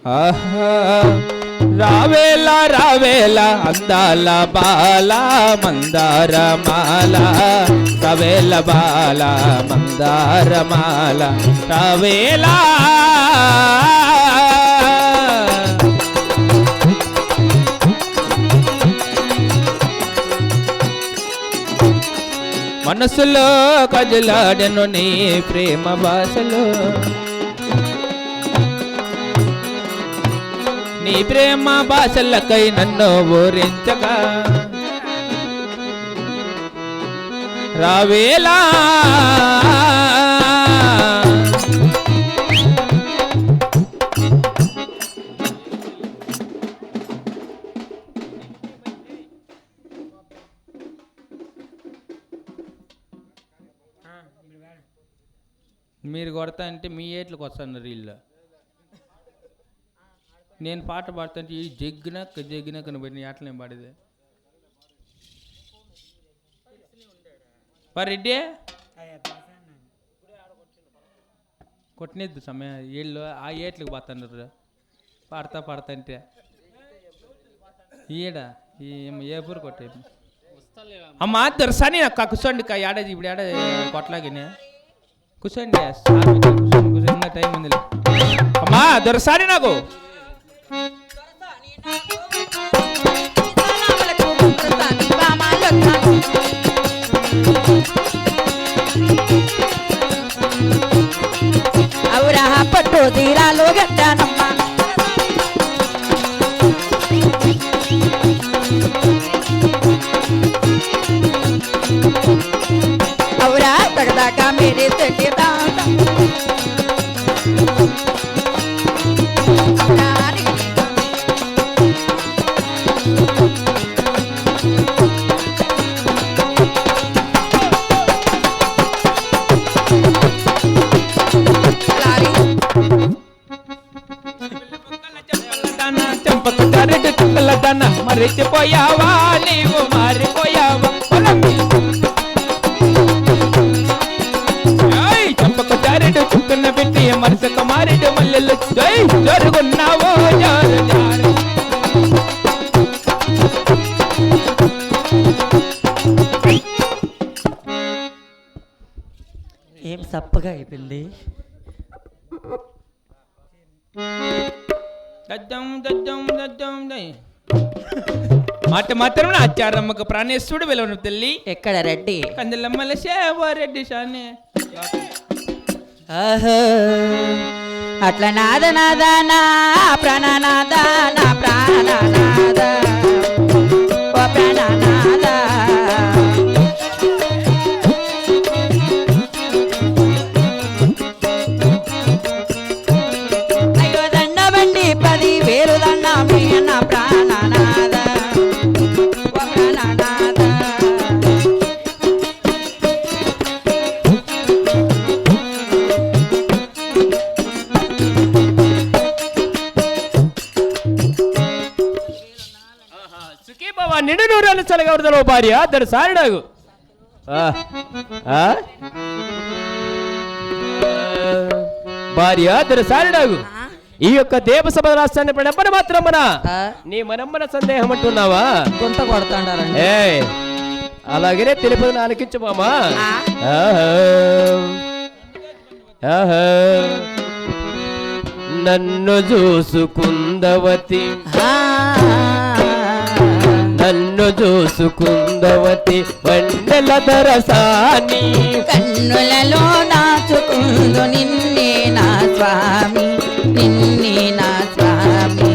ఆహా రావేలా రావేలా అందాల బాల మందార మాల రావేల బాల మందార మాల రావేలా మనసులో కదిలాడెను నీ ప్రేమ భాషలో నీ ప్రేమ భాషలకై నన్ను ఊరించగా రావేలా మీరు కొడతా అంటే మీ ఏట్లకు వస్తున్నారు వీళ్ళు నేను పాట పాడుతుంటే ఈ జగ్గిన కనబడి అట్లనే పాడేది రెడ్డి కొట్టినద్దు సమయం వీళ్ళు ఆ ఏట్లకు పోతున్నారు పాడతా అంటే ఈడ ఏ పూరు కొట్టే అమ్మా దొరసాని నాకు కూర్చోండి ఏడాది ఇప్పుడు ఏడాది కొట్టలాగినే కూర్చోండి కూర్చోండి టైం ఉంది అమ్మా దొరసాని నాకు అవురా పట్టు తీరాలు గట్టానమ్మా అవురా తగదాకా మేరే తెట్టి మరిచిపోయావా నీవు మారిపోయావా చంపకు జారెడు చుక్కన పెట్టి మరుసక మారెడు మల్లెలు జరుగున్నావో ఏం సప్పగా అయిపోయింది మాట మాత్రం ఆచారమ్మకు ప్రాణేశ్వరుడు వెలవను తల్లి ఎక్కడ రెడ్డి కందలమ్మల సేవారెడ్డి షానే అట్లా నాద నాద నా ప్రాణనాద నా ప్రాణనాద ఓ ప్రాణనాద అయ్యో దండ బండి 10,000 దండ మీ నా ప్రాణనాద ఓ ప్రాణనాద నిండు నూరాలు చలగవడదలో భార్య అద్దరు సారిడాగు భార్య అద్దరు సారిడాగు ఈ యొక్క దేవసభ రాష్ట్రాన్ని ప్రడమ్మన మాత్రం నీ మనమ్మన సందేహం అంటున్నావా కొంత కొడతాండారండి అలాగనే తెలుపు ఆలకించు మామా నన్ను చూసుకుందవతి నన్ను చూసుకుందవతి వండెల దరసాని కన్నులలో నాచుకుందు నిన్నే నా స్వామి నిన్నే నా స్వామి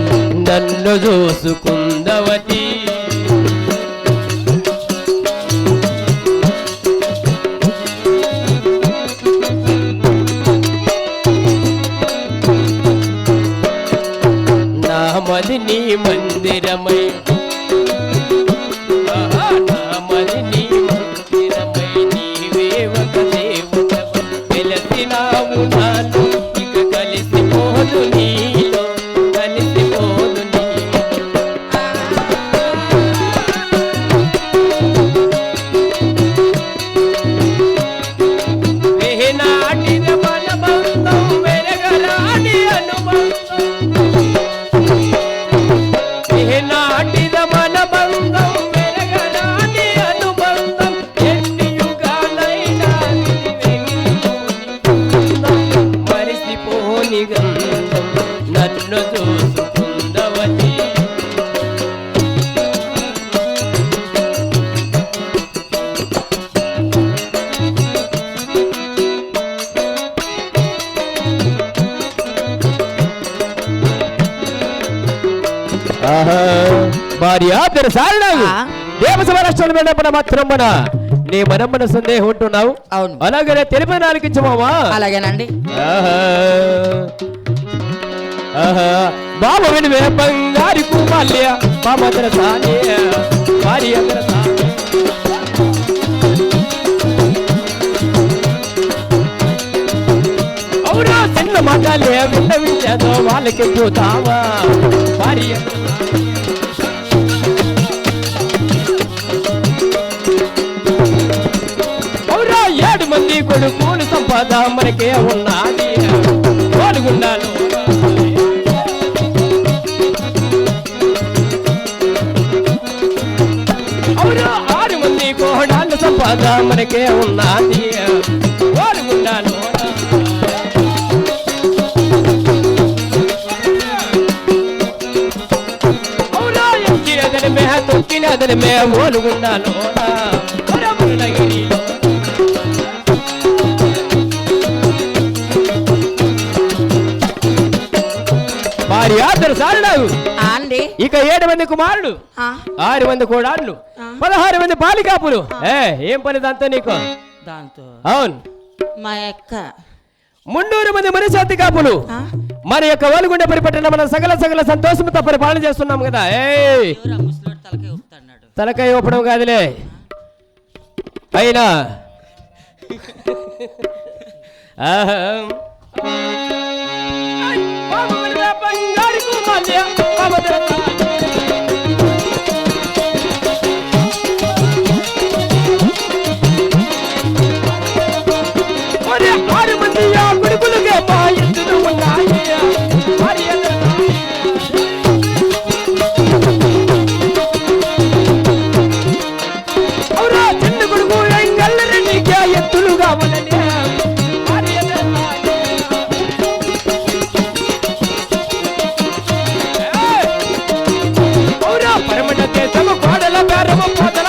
నన్ను చూసుకుందవతి నా మది నీ మందిరమై నన్ను చూసుకుందవని భార్య తెరసాడు దేవసభ రాష్ట్రాలు వెళ్ళినప్పుడు మాత్రం మన నీ మనమ్మన సందేహం ఉంటున్నావు. అవును. అలాగే తెలిపి నాలుగించమావా. అలాగేనండి. బాబు వినివే బంగారి కుమాల్య బాబ తెరసానియ భార్య తెరసాని అవునా చిన్న మాటలే విన్నవించేదో వాళ్ళకి పోతావా భార్య అవునా 7 మంది కొడుకులు సంపద మనకే ఉన్నది పాల్గొన్నాను. అవునా 6 మంది కోడాళ్ళు సంపద మనకే ఉన్నది పాల్గొన్నాను. అవునా ఎక్కినదని మే తొక్కినదని మే ఓలుగున్నాను. భార్య తెరసాడు అండి. ఇక 7 మంది కుమారుడు 6 మంది కోడాళ్ళు 16 మంది బాలికాపులు. ఏం పని దాంతో నీకు? దాంతో అవును మా యొక్క 300 మంది మనిషి కాపులు మన యొక్క వలుగుండ పరిపట్టణ మన సగల సంతోషంతో పరిపాలన చేస్తున్నాం కదా. తలకాయ ఊపడం కాదులే అయినా బంగారు కుమార్తె మరి 6 మంది కొడుకులుగా మా ఎత్తులు ఉన్నాయి. అవునా చిన్న కొడుకు ఎంగల్లరెడ్డిగా ఎత్తులు కావాలని అవునా పరమట దేశము కోడల బేరము పోతల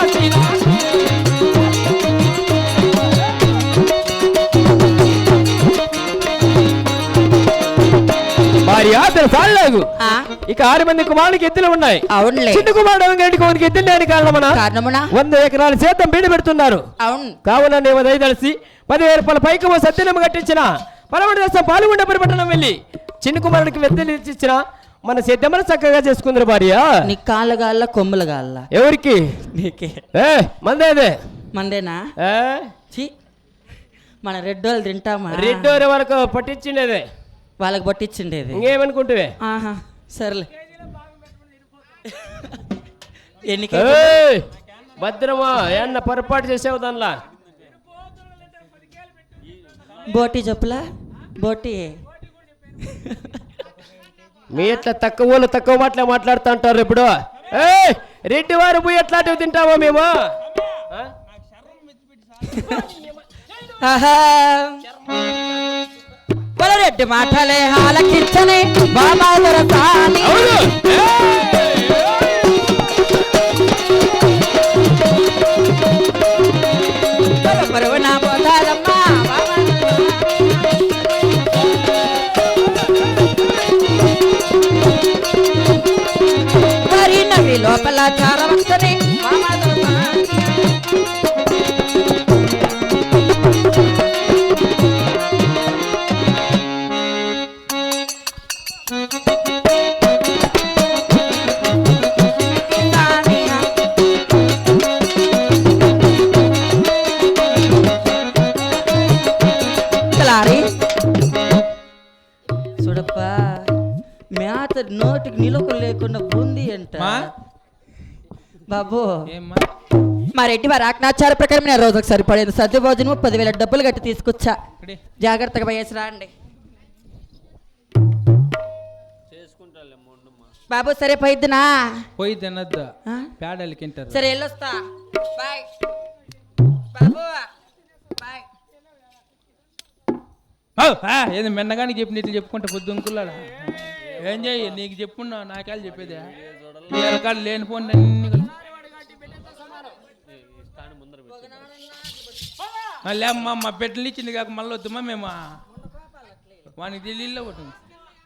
భార్య తెరసాడు ఇక 6 మంది కుమారునికి ఎత్తులు ఉన్నాయి. అవునులే. చిన్న కుమారుడు ఎత్తులు లేని కారణమున 100 ఎకరాల సేద్యం బీడి పెడుతున్నారు. అవును. కావున నేను దయదలిసి 10,000 రూపాయల పైకి సత్యనమ్మ కట్టించిన పరమటి దేశం పాల్గొండ పరిపట్టణం వెళ్ళి చిన్న కుమారుడికి వెత్తలు ఇచ్చిన మన సేద్యమని చక్కగా చేసుకుందరు భార్య. నీ కాళ్ళ గాళ్ళ కొమ్ముల గాళ్ళ ఎవరికి? నీకే. మందేదే మందేనా? మన రెడ్డోళ్ళు తింటామా? రెడ్డోరి వరకు పట్టించిండేదే వాళ్ళకి పట్టించిండేది. ఇంకేమనుకుంటువే? సర్లే. భద్రమా ఏమన్నా పొరపాటు చేసావు దానిలా? బోటి చెప్పులా బోటి మీ ఎట్లా తక్కువ మాటలే మాట్లాడుతూ ఉంటారు ఇప్పుడు. రెడ్డి వారు పోయి ఎట్లాంటివి తింటామో మేము. రెడ్డి మాటలే ఆలకించనే బాబా దొరసాని. పరువునా పోతాదమ్మా మరి నవి లోపల చారవస్తనే బాబా దొరసాని. చూడప్పా మేత నోటికి నిలుపు లేకుండా బూంది అంట బాబు. మా రెడ్డి వారి ఆజ్ఞాచార ప్రకారం నేను రోజుకు సరిపడేది సద్య భోజనం 10,000 డబ్బులు కట్టి తీసుకొచ్చా. జాగ్రత్తగా పోయేసిరా అండి బాబు. సరే పోయిద్దునా? పోయి తినద్దు పేడలకి తింటారు. సరే వెళ్ళొస్తా. బాయ్ బాబు బాయ్. ఏది మెన్నగాని చెప్పి ఇట్లా చెప్పుకుంటే పొద్దుంకుల్లాడా ఏం చెయ్యి నీకు చెప్పున్నా నాకేళ్ళు చెప్పేదే ఈ రకాలు లేనిపోండి అన్ని మళ్ళీ అమ్మ మా బిడ్డలు ఇచ్చింది కాక మళ్ళీ వద్దుమా మేము వానికి తెలియలో ఒకటి